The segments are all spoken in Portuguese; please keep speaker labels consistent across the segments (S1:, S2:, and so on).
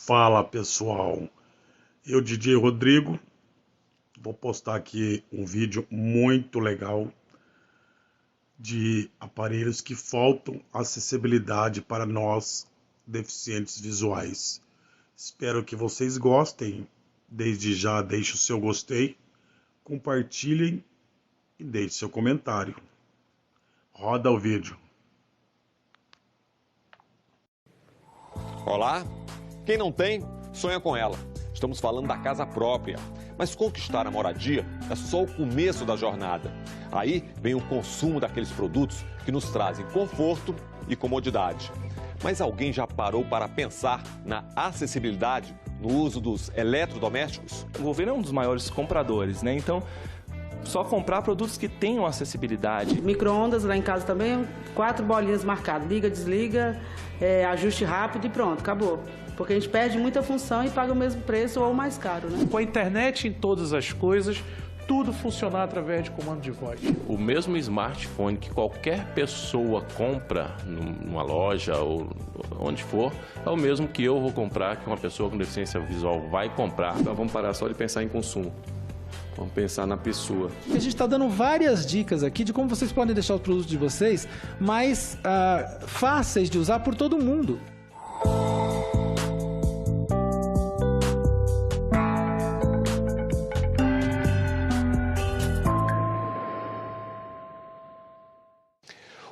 S1: Fala pessoal, eu DJ Rodrigo, vou postar aqui um vídeo muito legal de aparelhos que faltam acessibilidade para nós deficientes visuais. Espero que vocês gostem, desde já deixe o seu gostei, compartilhem e deixe seu comentário. Roda o vídeo.
S2: Olá, quem não tem, sonha com ela. Estamos falando da casa própria. Mas conquistar a moradia é só o começo da jornada. Aí vem o consumo daqueles produtos que nos trazem conforto e comodidade. Mas alguém já parou para pensar na acessibilidade no uso dos eletrodomésticos?
S3: O governo é um dos maiores compradores, né? Então, só comprar produtos que tenham acessibilidade.
S4: Micro-ondas lá em casa também, 4 bolinhas marcadas. Liga, desliga, ajuste rápido e pronto, acabou. Porque a gente perde muita função e paga o mesmo preço ou mais caro, né?
S5: Com a internet em todas as coisas, tudo funcionar através de comando de voz.
S6: O mesmo smartphone que qualquer pessoa compra numa loja ou onde for, é o mesmo que eu vou comprar, que uma pessoa com deficiência visual vai comprar.
S7: Então vamos parar só de pensar em consumo. Vamos pensar na pessoa.
S8: A gente está dando várias dicas aqui de como vocês podem deixar os produtos de vocês mais fáceis de usar por todo mundo.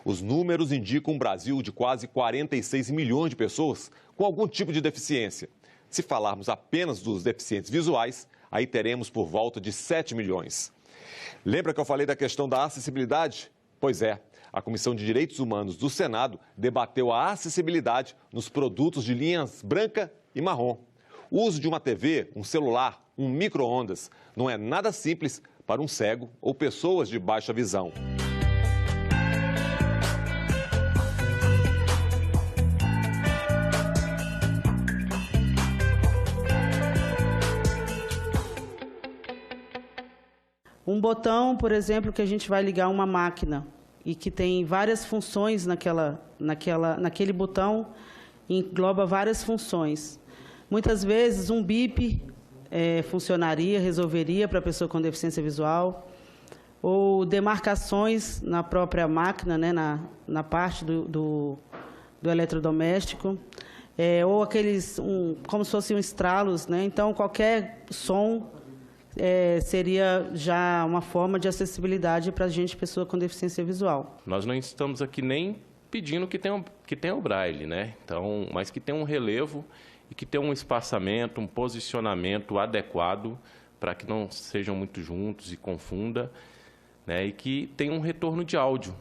S2: Os números indicam um Brasil de quase 46 milhões de pessoas com algum tipo de deficiência. Se falarmos apenas dos deficientes visuais, aí teremos por volta de 7 milhões. Lembra que eu falei da questão da acessibilidade? Pois é, a Comissão de Direitos Humanos do Senado debateu a acessibilidade nos produtos de linhas branca e marrom. O uso de uma TV, um celular, um micro-ondas não é nada simples para um cego ou pessoas de baixa visão.
S4: Um botão, por exemplo, que a gente vai ligar uma máquina e que tem várias funções naquele botão, engloba várias funções. Muitas vezes um bip funcionaria, resolveria para a pessoa com deficiência visual, ou demarcações na própria máquina, né, na parte do eletrodoméstico, ou aqueles, como se fossem estralos, né? Então qualquer som seria já uma forma de acessibilidade para a gente, pessoa com deficiência visual.
S6: Nós não estamos aqui nem pedindo que tenha o braille, né? Então, mas que tenha um relevo e que tenha um espaçamento, um posicionamento adequado para que não sejam muito juntos e confunda, né? E que tenha um retorno de áudio.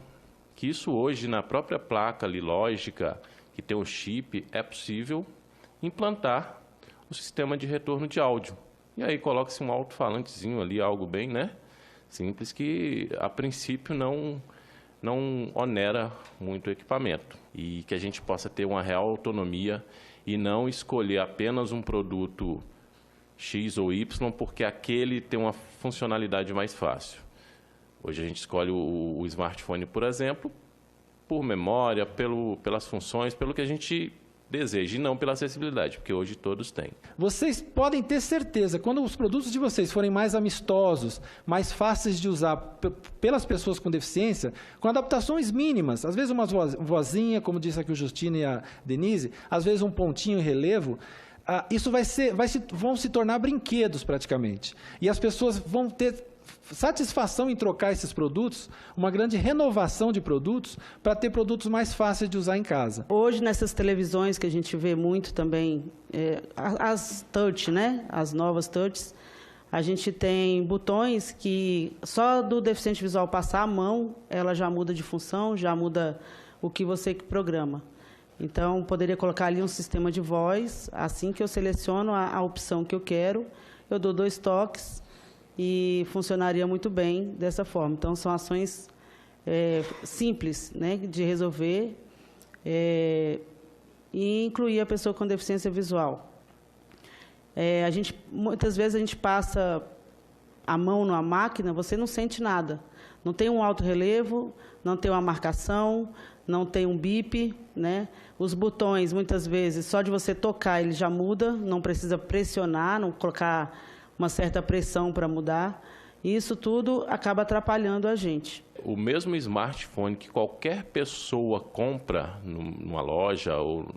S6: Que isso hoje, na própria placa ali, lógica, que tem o chip, é possível implantar o sistema de retorno de áudio. E aí coloca-se um alto-falantezinho ali, algo bem, né, simples, que a princípio não onera muito o equipamento. E que a gente possa ter uma real autonomia e não escolher apenas um produto X ou Y, porque aquele tem uma funcionalidade mais fácil. Hoje a gente escolhe o smartphone, por exemplo, por memória, pelas funções, pelo que a gente deseja, e não pela acessibilidade, porque hoje todos têm.
S8: Vocês podem ter certeza, quando os produtos de vocês forem mais amistosos, mais fáceis de usar pelas pessoas com deficiência, com adaptações mínimas, às vezes uma vozinha, como disse aqui o Justino e a Denise, às vezes um pontinho em relevo, isso vão se tornar brinquedos praticamente. E as pessoas vão ter satisfação em trocar esses produtos, uma grande renovação de produtos, para ter produtos mais fáceis de usar em casa.
S4: Hoje, nessas televisões que a gente vê muito também, as touch, né? As novas touches, a gente tem botões que só do deficiente visual passar a mão, ela já muda de função, já muda o que você programa. Então, poderia colocar ali um sistema de voz, assim que eu seleciono a opção que eu quero, eu dou 2 toques, e funcionaria muito bem dessa forma. Então, são ações simples, né, de resolver e incluir a pessoa com deficiência visual. Muitas vezes a gente passa a mão numa máquina, você não sente nada. Não tem um alto relevo, não tem uma marcação, não tem um bip, né? Os botões, muitas vezes, só de você tocar ele já muda, não precisa pressionar, não colocar uma certa pressão para mudar. E isso tudo acaba atrapalhando a gente.
S6: O mesmo smartphone que qualquer pessoa compra numa loja ou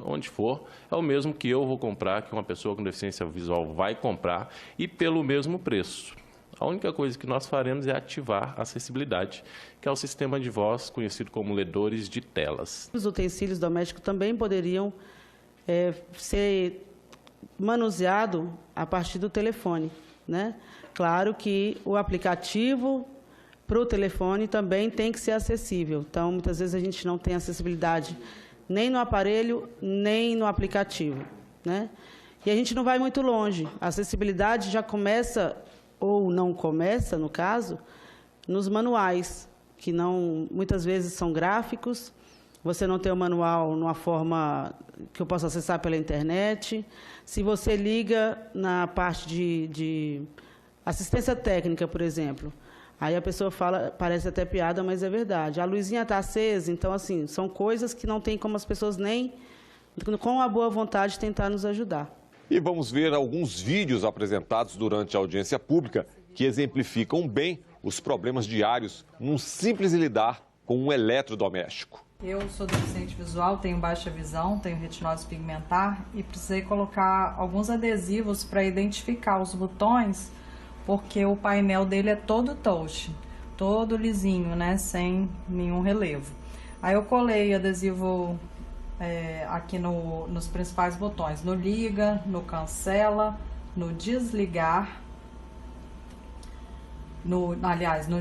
S6: onde for, é o mesmo que eu vou comprar, que uma pessoa com deficiência visual vai comprar, e pelo mesmo preço. A única coisa que nós faremos é ativar a acessibilidade, que é o sistema de voz conhecido como ledores de telas.
S4: Os utensílios domésticos também poderiam ser manuseados a partir do telefone, né? Claro que o aplicativo para o telefone também tem que ser acessível. Então, muitas vezes a gente não tem acessibilidade nem no aparelho, nem no aplicativo, né? E a gente não vai muito longe. A acessibilidade já começa, ou não começa, no caso, nos manuais, que não, muitas vezes são gráficos. Você não tem o manual numa forma que eu possa acessar pela internet. Se você liga na parte de assistência técnica, por exemplo, aí a pessoa fala, parece até piada, mas é verdade. A luzinha está acesa, então, assim, são coisas que não tem como as pessoas nem, com a boa vontade, tentar nos ajudar.
S2: E vamos ver alguns vídeos apresentados durante a audiência pública que exemplificam bem os problemas diários num simples lidar com um eletrodoméstico.
S9: Eu sou deficiente visual, tenho baixa visão, tenho retinose pigmentar e precisei colocar alguns adesivos para identificar os botões, porque o painel dele é todo touch, todo lisinho, né, sem nenhum relevo. Aí eu colei adesivo aqui nos principais botões, no liga, no cancela, no desligar, no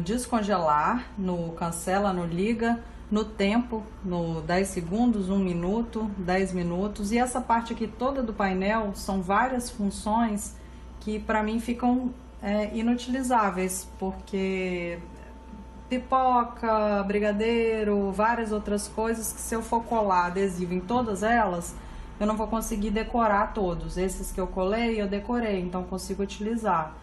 S9: descongelar, no cancela, no liga, no tempo, no 10 segundos, 1 minuto, 10 minutos. E essa parte aqui toda do painel são várias funções que para mim ficam inutilizáveis, porque pipoca, brigadeiro, várias outras coisas que se eu for colar adesivo em todas elas, eu não vou conseguir decorar todos. Esses que eu colei, eu decorei, então consigo utilizar,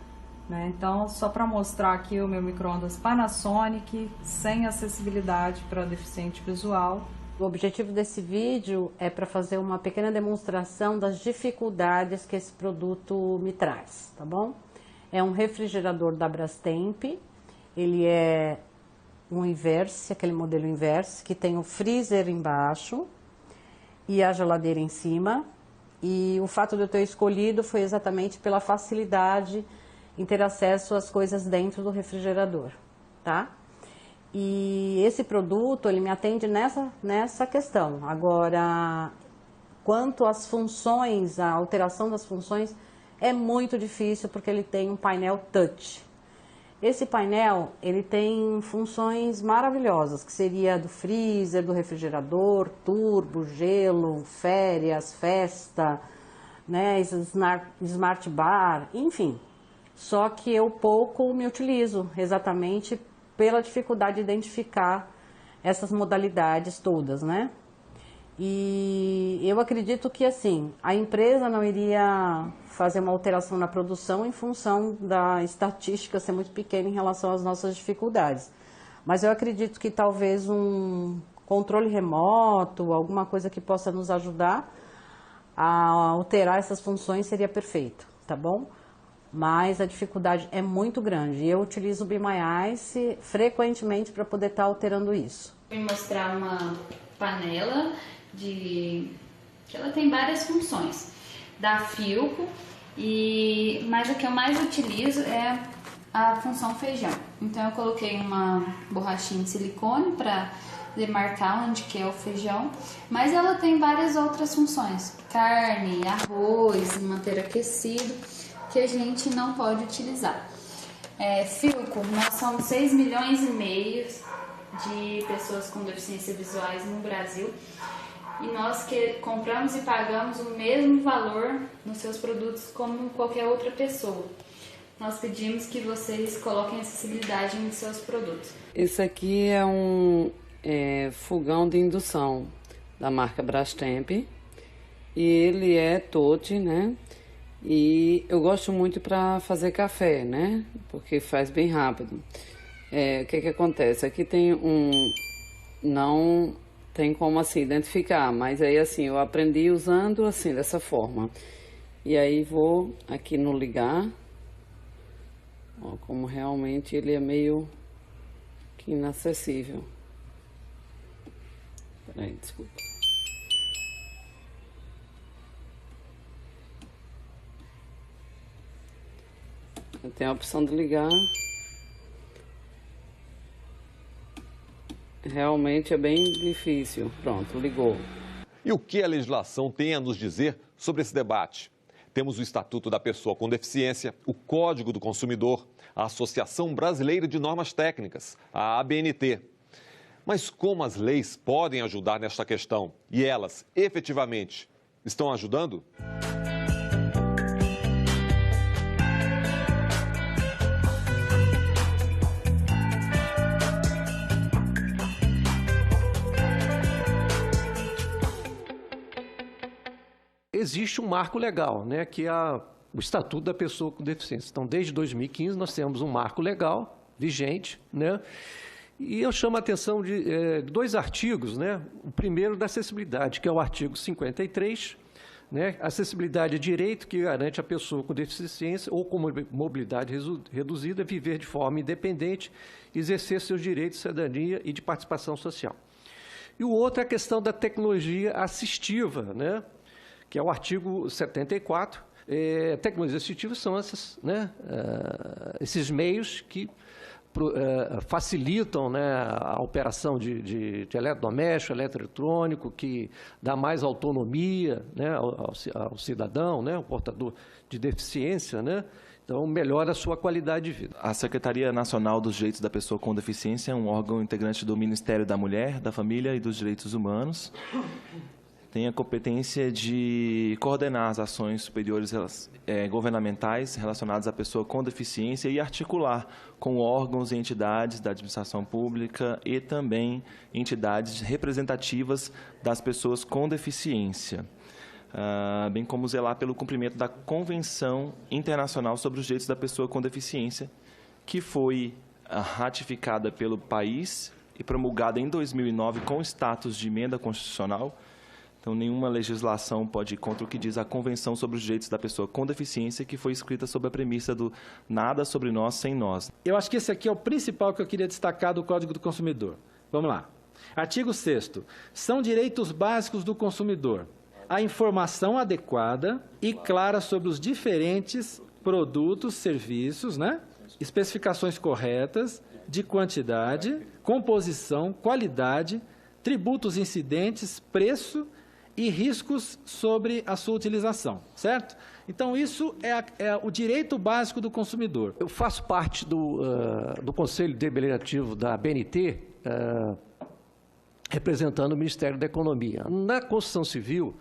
S9: né? Então, só para mostrar aqui o meu micro-ondas Panasonic, sem acessibilidade para deficiente visual.
S10: O objetivo desse vídeo é para fazer uma pequena demonstração das dificuldades que esse produto me traz, tá bom? É um refrigerador da Brastemp, ele é um Inverse, aquele modelo Inverse, que tem o freezer embaixo e a geladeira em cima. E o fato de eu ter escolhido foi exatamente pela facilidade em ter acesso às coisas dentro do refrigerador, tá? E esse produto, ele me atende nessa questão. Agora, quanto às funções, a alteração das funções, é muito difícil porque ele tem um painel touch. Esse painel, ele tem funções maravilhosas, que seria do freezer, do refrigerador, turbo, gelo, férias, festa, né, smart bar, enfim. Só que eu pouco me utilizo, exatamente pela dificuldade de identificar essas modalidades todas, né? E eu acredito que, assim, a empresa não iria fazer uma alteração na produção em função da estatística ser muito pequena em relação às nossas dificuldades. Mas eu acredito que talvez um controle remoto, alguma coisa que possa nos ajudar a alterar essas funções seria perfeito, tá bom? Mas a dificuldade é muito grande e eu utilizo o Be My Eyes frequentemente para poder estar alterando isso.
S11: Vou mostrar uma panela que ela tem várias funções da Philco, mas a que eu mais utilizo é a função feijão. Então eu coloquei uma borrachinha de silicone para demarcar onde que é o feijão, mas ela tem várias outras funções, carne, arroz, manter aquecido, que a gente não pode utilizar. Philco, nós somos 6,5 milhões de pessoas com deficiência visuais no Brasil, e nós que compramos e pagamos o mesmo valor nos seus produtos como qualquer outra pessoa. Nós pedimos que vocês coloquem acessibilidade nos seus produtos.
S12: Esse aqui é um fogão de indução da marca Brastemp, e ele é touch, né? E eu gosto muito para fazer café, né? Porque faz bem rápido. o que acontece? Aqui tem não tem como assim identificar, mas aí assim, eu aprendi usando assim, dessa forma. E aí vou aqui no ligar, ó, como realmente ele é meio que inacessível. Peraí, desculpa. Tem a opção de ligar. Realmente é bem difícil. Pronto, ligou.
S2: E o que a legislação tem a nos dizer sobre esse debate? Temos o Estatuto da Pessoa com Deficiência, o Código do Consumidor, a Associação Brasileira de Normas Técnicas, a ABNT. Mas como as leis podem ajudar nesta questão? E elas, efetivamente, estão ajudando?
S13: Existe um marco legal, né, que é o Estatuto da Pessoa com Deficiência. Então, desde 2015, nós temos um marco legal vigente, né, e eu chamo a atenção de 2 artigos, né, o primeiro da acessibilidade, que é o artigo 53, né, acessibilidade é direito que garante a pessoa com deficiência ou com mobilidade reduzida viver de forma independente, exercer seus direitos de cidadania e de participação social. E o outro é a questão da tecnologia assistiva, né, que é o artigo 74. Tecnologias assistivas são esses meios que facilitam, né, a operação de eletrodoméstico, eletroeletrônico, que dá mais autonomia, né, ao cidadão, né, ao portador de deficiência, né? Então, melhora a sua qualidade de vida.
S3: A Secretaria Nacional dos Direitos da Pessoa com Deficiência é um órgão integrante do Ministério da Mulher, da Família e dos Direitos Humanos. Tem a competência de coordenar as ações superiores governamentais relacionadas à pessoa com deficiência e articular com órgãos e entidades da administração pública e também entidades representativas das pessoas com deficiência, bem como zelar pelo cumprimento da Convenção Internacional sobre os Direitos da Pessoa com Deficiência, que foi ratificada pelo país e promulgada em 2009 com status de emenda constitucional. Então, nenhuma legislação pode ir contra o que diz a Convenção sobre os Direitos da Pessoa com Deficiência, que foi escrita sob a premissa do nada sobre nós sem nós.
S8: Eu acho que esse aqui é o principal que eu queria destacar do Código do Consumidor. Vamos lá. Artigo 6º. São direitos básicos do consumidor a informação adequada e clara sobre os diferentes produtos, serviços, né? Especificações corretas de quantidade, composição, qualidade, tributos incidentes, preço e riscos sobre a sua utilização, certo? Então, isso é o direito básico do consumidor.
S13: Eu faço parte do Conselho Deliberativo da ABNT, representando o Ministério da Economia. Na Construção Civil,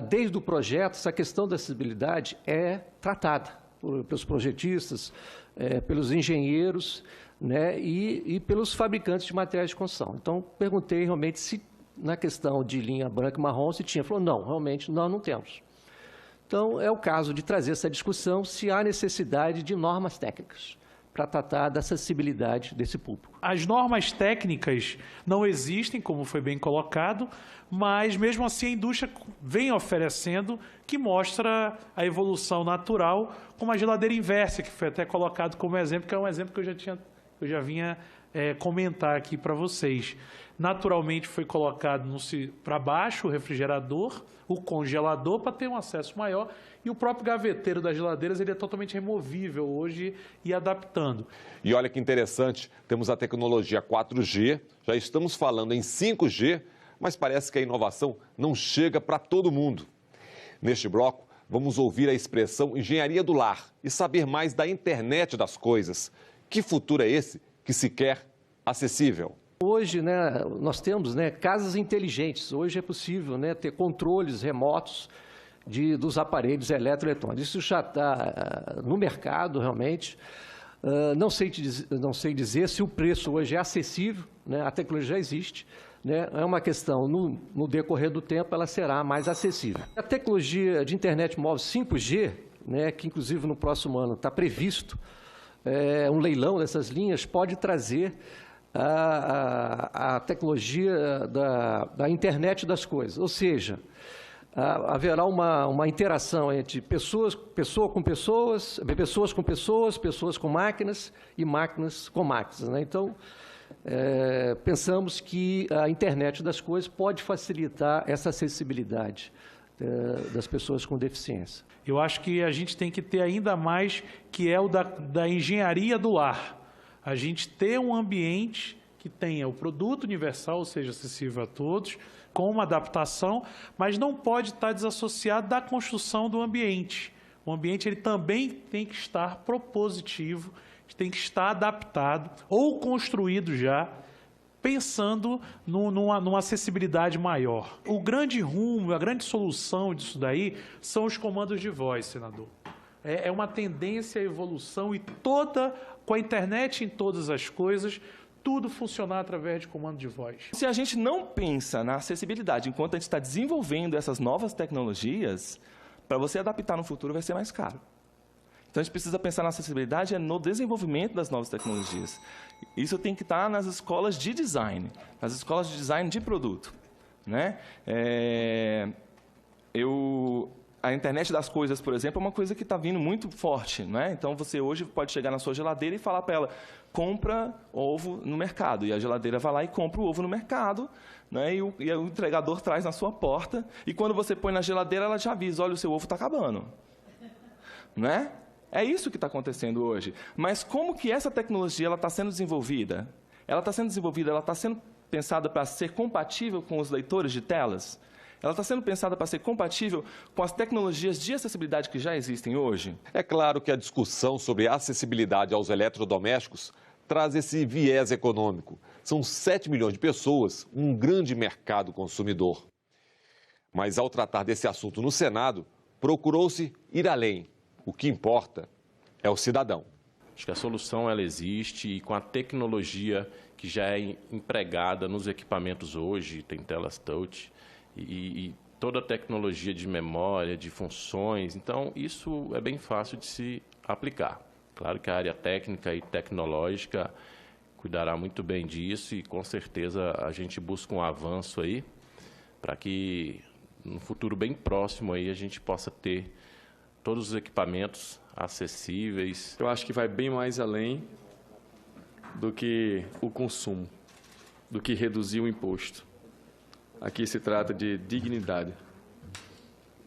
S13: desde o projeto, essa questão da acessibilidade é tratada pelos projetistas, pelos engenheiros, né, e pelos fabricantes de materiais de construção. Então, perguntei realmente se, na questão de linha branca e marrom, se tinha. Falou, não, realmente nós não temos. Então, é o caso de trazer essa discussão se há necessidade de normas técnicas para tratar da acessibilidade desse público.
S5: As normas técnicas não existem, como foi bem colocado, mas mesmo assim a indústria vem oferecendo, que mostra a evolução natural, como a geladeira inversa, que foi até colocado como exemplo, que é um exemplo que eu já vinha comentar aqui para vocês. Naturalmente foi colocado para baixo o refrigerador, o congelador, para ter um acesso maior, e o próprio gaveteiro das geladeiras ele é totalmente removível hoje e adaptando.
S2: E olha que interessante, temos a tecnologia 4G, já estamos falando em 5G, mas parece que a inovação não chega para todo mundo. Neste bloco, vamos ouvir a expressão engenharia do lar e saber mais da internet das coisas. Que futuro é esse que se quer acessível?
S13: Hoje, né, nós temos, né, casas inteligentes. Hoje é possível, né, ter controles remotos dos aparelhos eletroeletrônicos. Isso já está no mercado, realmente. Não sei dizer se o preço hoje é acessível, né, a tecnologia já existe. Né, é uma questão, no decorrer do tempo, ela será mais acessível. A tecnologia de internet móvel 5G, né, que inclusive no próximo ano está previsto um leilão dessas linhas pode trazer a tecnologia da internet das coisas, ou seja, haverá uma interação entre pessoas com pessoas, pessoas com máquinas e máquinas com máquinas, né? Então, pensamos que a internet das coisas pode facilitar essa acessibilidade das pessoas com deficiência.
S5: Eu acho que a gente tem que ter ainda mais, que é o da engenharia do lar. A gente ter um ambiente que tenha o produto universal, ou seja, acessível a todos, com uma adaptação, mas não pode estar desassociado da construção do ambiente. O ambiente ele também tem que estar propositivo, tem que estar adaptado ou construído já, pensando numa acessibilidade maior. O grande rumo, a grande solução disso daí são os comandos de voz, senador. É uma tendência à evolução e com a internet em todas as coisas, tudo funcionar através de comando de voz.
S3: Se a gente não pensa na acessibilidade enquanto a gente está desenvolvendo essas novas tecnologias, para você adaptar no futuro vai ser mais caro. Então, a gente precisa pensar na acessibilidade no desenvolvimento das novas tecnologias. Isso tem que estar nas escolas de design, nas escolas de design de produto, né? A internet das coisas, por exemplo, é uma coisa que está vindo muito forte, né? Então, você hoje pode chegar na sua geladeira e falar para ela, compra ovo no mercado. E a geladeira vai lá e compra o ovo no mercado, né? E o entregador traz na sua porta. E quando você põe na geladeira, ela já avisa, olha, o seu ovo está acabando, né? É isso que está acontecendo hoje. Mas como que essa tecnologia está sendo desenvolvida? Ela está sendo desenvolvida, ela está sendo pensada para ser compatível com os leitores de telas? Ela está sendo pensada para ser compatível com as tecnologias de acessibilidade que já existem hoje?
S2: É claro que a discussão sobre acessibilidade aos eletrodomésticos traz esse viés econômico. São 7 milhões de pessoas, um grande mercado consumidor. Mas ao tratar desse assunto no Senado, procurou-se ir além. O que importa é o cidadão.
S6: Acho que a solução ela existe e com a tecnologia que já é empregada nos equipamentos hoje, tem telas touch e toda a tecnologia de memória, de funções, então isso é bem fácil de se aplicar. Claro que a área técnica e tecnológica cuidará muito bem disso e com certeza a gente busca um avanço aí para que no futuro bem próximo aí a gente possa ter todos os equipamentos acessíveis.
S7: Eu acho que vai bem mais além do que o consumo, do que reduzir o imposto. Aqui se trata de dignidade,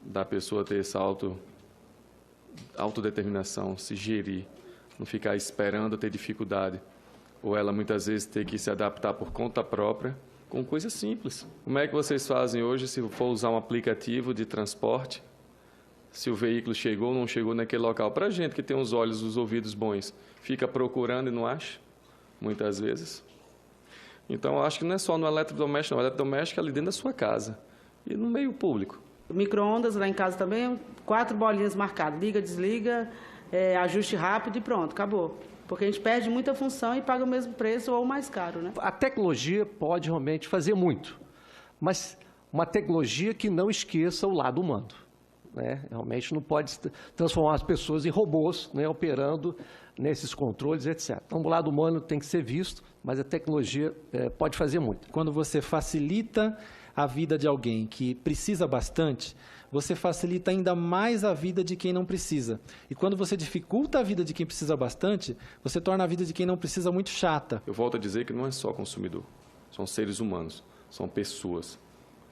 S7: da pessoa ter essa autodeterminação, se gerir, não ficar esperando ter dificuldade, ou ela muitas vezes ter que se adaptar por conta própria com coisas simples. Como é que vocês fazem hoje se for usar um aplicativo de transporte? Se o veículo chegou ou não chegou naquele local. Para a gente que tem os olhos e os ouvidos bons, fica procurando e não acha, muitas vezes. Então, eu acho que não é só no eletrodoméstico, não. O eletrodoméstico é ali dentro da sua casa e no meio público.
S4: Micro-ondas lá em casa também, 4 bolinhas marcadas. Liga, desliga, ajuste rápido e pronto, acabou. Porque a gente perde muita função e paga o mesmo preço ou mais caro, né?
S13: A tecnologia pode realmente fazer muito, mas uma tecnologia que não esqueça o lado humano. Né? Realmente não pode transformar as pessoas em robôs, né, operando nesses controles, etc. Então, o lado humano tem que ser visto, mas a tecnologia pode fazer muito.
S8: Quando você facilita a vida de alguém que precisa bastante, você facilita ainda mais a vida de quem não precisa. E quando você dificulta a vida de quem precisa bastante, você torna a vida de quem não precisa muito chata.
S7: Eu volto a dizer que não é só consumidor, são seres humanos, são pessoas.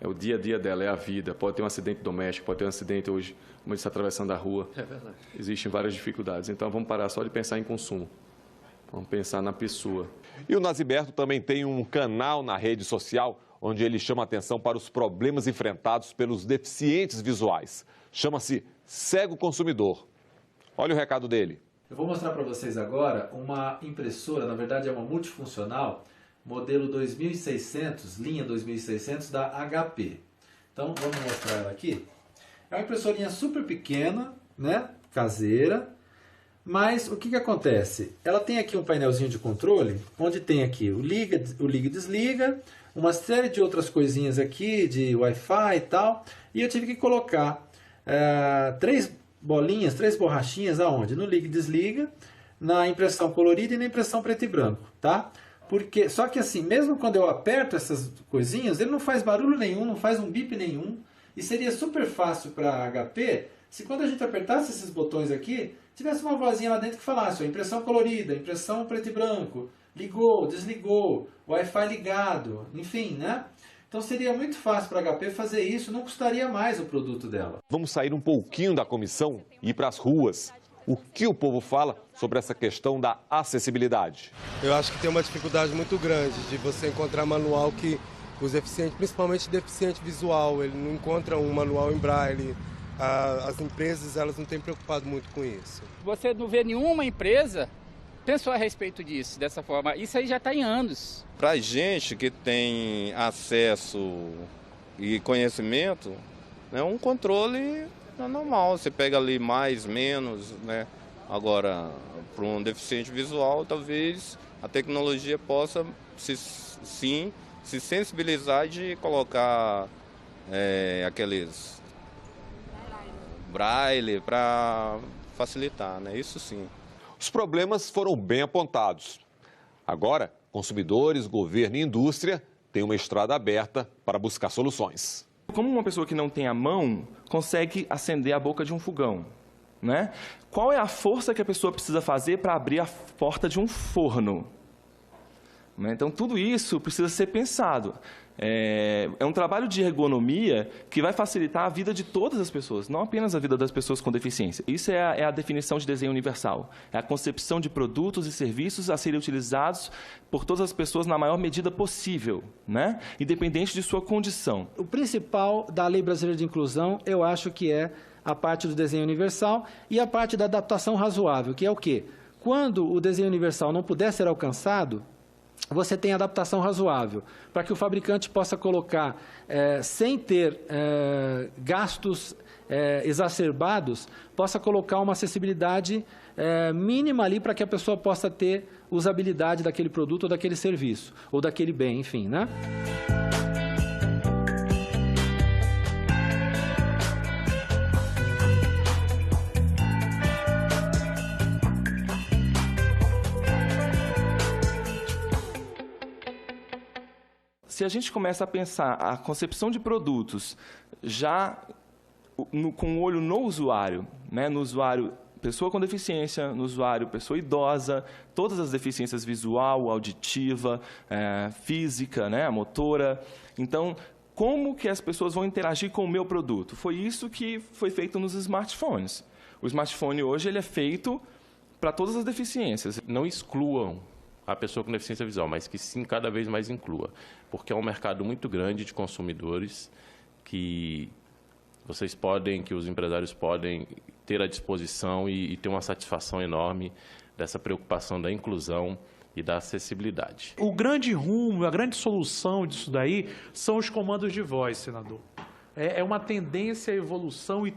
S7: É o dia a dia dela, é a vida. Pode ter um acidente doméstico, pode ter um acidente hoje, como ele está atravessando a rua.
S13: É verdade.
S7: Existem várias dificuldades. Então, vamos parar só de pensar em consumo. Vamos pensar na pessoa.
S2: E o Naziberto também tem um canal na rede social onde ele chama atenção para os problemas enfrentados pelos deficientes visuais. Chama-se Cego Consumidor. Olha o recado dele.
S14: Eu vou mostrar para vocês agora uma impressora, na verdade é uma multifuncional, modelo 2600, linha 2600 da HP. Então, vamos mostrar ela aqui. É uma impressorinha super pequena, né, caseira, mas o que acontece? Ela tem aqui um painelzinho de controle, onde tem aqui o liga e desliga, uma série de outras coisinhas aqui, de Wi-Fi e tal, e eu tive que colocar 3 bolinhas, 3 borrachinhas aonde? No liga e desliga,
S8: na impressão colorida e na impressão preto e branco, tá? Porque, só que assim, mesmo quando eu aperto essas coisinhas, ele não faz barulho nenhum, não faz um bip nenhum. E seria super fácil para HP se quando a gente apertasse esses botões aqui, tivesse uma vozinha lá dentro que falasse, ó, impressão colorida, impressão preto e branco, ligou, desligou, Wi-Fi ligado, enfim, né? Então seria muito fácil para a HP fazer isso, não custaria mais o produto dela.
S2: Vamos sair um pouquinho da comissão e ir para as ruas. O que o povo fala sobre essa questão da acessibilidade?
S15: Eu acho que tem uma dificuldade muito grande de você encontrar manual que os deficientes, principalmente deficiente visual, ele não encontra um manual em braille. As empresas, elas não têm preocupado muito com isso.
S16: Você não vê nenhuma empresa pensou a respeito disso, dessa forma. Isso aí já está em anos.
S17: Para gente que tem acesso e conhecimento, né, um controle é normal. Você pega ali mais, menos, né? Agora, para um deficiente visual, talvez a tecnologia possa se sensibilizar de colocar aqueles braille para facilitar, né? Isso sim.
S2: Os problemas foram bem apontados. Agora, consumidores, governo e indústria têm uma estrada aberta para buscar soluções.
S3: Como uma pessoa que não tem a mão consegue acender a boca de um fogão, né? Qual é a força que a pessoa precisa fazer para abrir a porta de um forno? Então, tudo isso precisa ser pensado. É um trabalho de ergonomia que vai facilitar a vida de todas as pessoas, não apenas a vida das pessoas com deficiência. Isso é a definição de desenho universal. É a concepção de produtos e serviços a serem utilizados por todas as pessoas na maior medida possível, né? Independente de sua condição.
S8: O principal da Lei Brasileira de Inclusão, eu acho que é a parte do desenho universal e a parte da adaptação razoável, que é o quê? Quando o desenho universal não puder ser alcançado, você tem adaptação razoável, para que o fabricante possa colocar, sem ter gastos exacerbados, possa colocar uma acessibilidade mínima ali para que a pessoa possa ter usabilidade daquele produto ou daquele serviço, ou daquele bem, enfim, né?
S3: Se a gente começa a pensar a concepção de produtos já com o olho no usuário, né? No usuário pessoa com deficiência, no usuário pessoa idosa, todas as deficiências visual, auditiva, física, né? Motora. Então, como que as pessoas vão interagir com o meu produto? Foi isso que foi feito nos smartphones. O smartphone hoje ele é feito para todas as deficiências.
S6: Não excluam a pessoa com deficiência visual, mas que sim, cada vez mais inclua. Porque é um mercado muito grande de consumidores que os empresários podem ter à disposição e ter uma satisfação enorme dessa preocupação da inclusão e da acessibilidade.
S5: O grande rumo, a grande solução disso daí são os comandos de voz, senador. É uma tendência à evolução e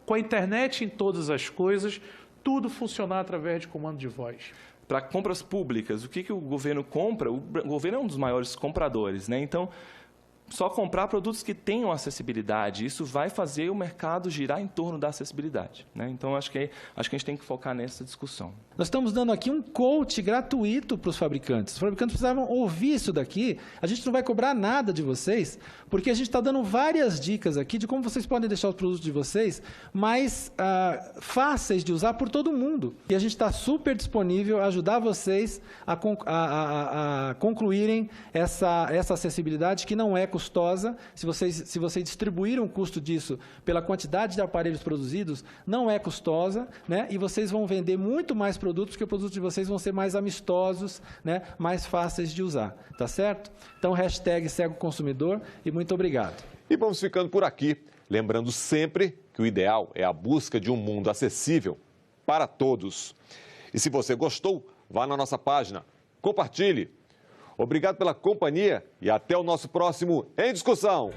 S5: com a internet em todas as coisas, tudo funcionar através de comando de voz.
S3: Para compras públicas, o que o governo compra? O governo é um dos maiores compradores, né? Então, só comprar produtos que tenham acessibilidade, isso vai fazer o mercado girar em torno da acessibilidade, né? Então, acho que a gente tem que focar nessa discussão.
S8: Nós estamos dando aqui um coach gratuito para os fabricantes. Os fabricantes precisavam ouvir isso daqui. A gente não vai cobrar nada de vocês, porque a gente está dando várias dicas aqui de como vocês podem deixar os produtos de vocês mais fáceis de usar por todo mundo. E a gente está super disponível a ajudar vocês a concluírem essa acessibilidade que não é custosa. Se vocês distribuírem o custo disso pela quantidade de aparelhos produzidos, não é custosa, né? E vocês vão vender muito mais produtos, porque os produtos de vocês vão ser mais amistosos, né? Mais fáceis de usar, tá certo? Então, #CegoConsumidor e muito obrigado.
S2: E vamos ficando por aqui, lembrando sempre que o ideal é a busca de um mundo acessível para todos. E se você gostou, vá na nossa página, compartilhe. Obrigado pela companhia e até o nosso próximo Em Discussão.